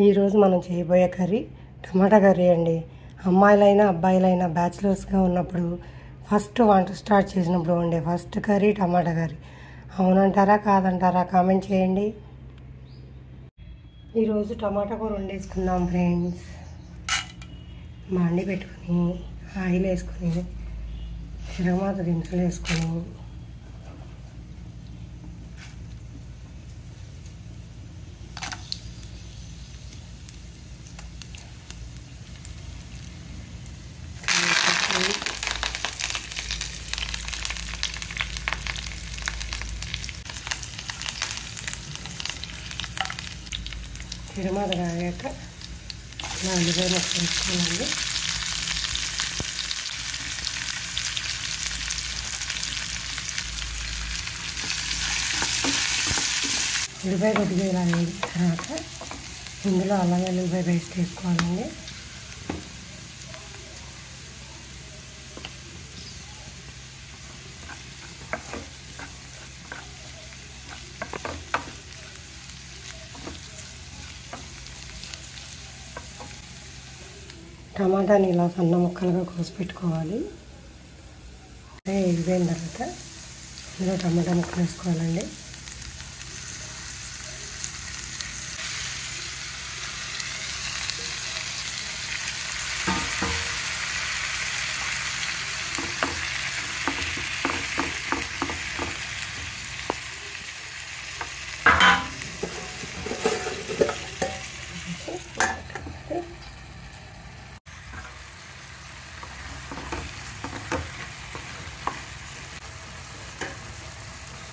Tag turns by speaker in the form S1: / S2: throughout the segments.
S1: ఈరోజు మనం చేయబోయే కర్రీ టమాటా కర్రీ అండి. అమ్మాయిలైనా అబ్బాయిలైనా బ్యాచిలర్స్గా ఉన్నప్పుడు ఫస్ట్ వంట స్టార్ట్ చేసినప్పుడు వండే ఫస్ట్ కర్రీ టమాటా కర్రీ. అవునంటారా కాదంటారా కామెంట్ చేయండి. ఈరోజు టమాటా కూర వండేసుకుందాం ఫ్రెండ్స్. మండి పెట్టుకొని ఆయిల్ వేసుకొని తిరగమాత దినుసులు వేసుకొని తిరగమాత కాగాక ఉల్లిపాయ ముక్కలు వేసుకోనండి. ఉల్లిపాయ కొద్దిగా ఇలా వేగిన తర్వాత ఇందులో అల్లం వెల్లుల్లిపాయ పేస్ట్ వేసుకోవాలండి. టమాటాని ఇలా సన్న ముక్కలుగా కోసి పెట్టుకోవాలి. వేగిపోయిన తర్వాత ఇందులో టమాటా ముక్కలు వేసుకోవాలండి.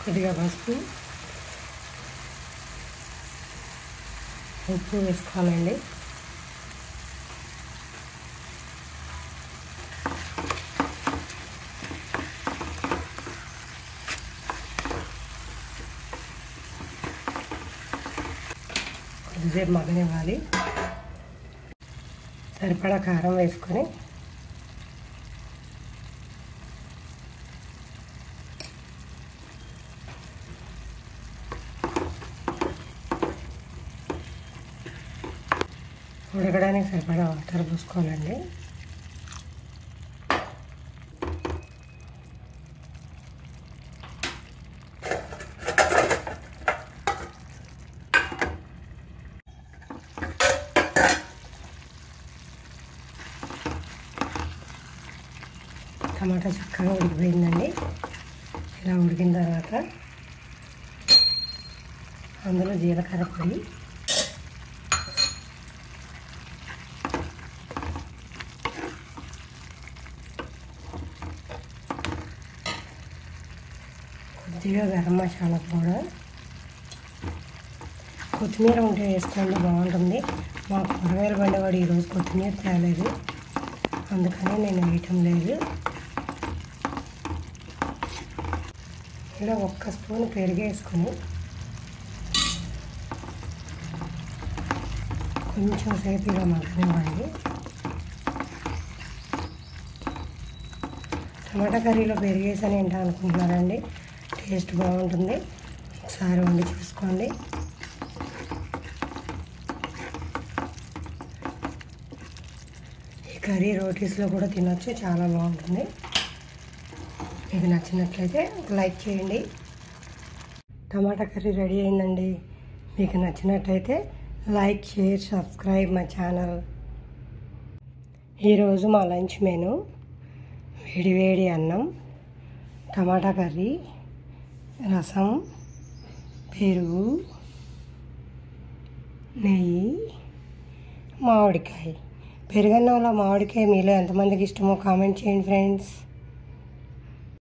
S1: కొద్దిగా పసుపు ఉప్పు వేసుకోవాలండి. కొద్దిసేపు మగ్గనివ్వాలి. సరిపడా కారం వేసుకొని ఉడకడానికి సరిపడా వాటర్ పోసుకోవాలండి. టమాటా చక్కగా ఉడికిపోయిందండి. ఇలా ఉడికిన తర్వాత అందులో జీలకర్ర పొడి, కొద్దిగా గరం మసాలా పౌడర్, కొత్తిమీర ఉంటే వేసుకోండి బాగుంటుంది. మా కూరగాయలు బండవాడు ఈరోజు కొత్తిమీర తేలేదు, అందుకని నేను వేయటం లేదు. ఇలా 1 స్పూన్ పెరుగు వేసుకొని కొంచెం సేపు ఇలా మగ్గనివ్వండి. టమాటా కర్రీలో పెరుగు వేసాను ఏంటో అనుకుంటున్నారండి, టేస్ట్ బాగుంటుంది. ఒకసారి వండి చూసుకోండి. ఈ కర్రీ రోటీస్లో కూడా తినొచ్చు, చాలా బాగుంటుంది. మీకు నచ్చినట్లయితే లైక్ చేయండి. టమాటా కర్రీ రెడీ అయిందండి. మీకు నచ్చినట్లయితే like, share, subscribe my channel. ఈరోజు మా లంచ్ మెనూ వేడివేడి అన్నం, టమాటా కర్రీ, రసం, పెరుగు, నెయ్యి, మామిడికాయ. పెరుగన్నంలో మామిడికాయ మీలో ఎంతమందికి ఇష్టమో కామెంట్ చేయండి ఫ్రెండ్స్.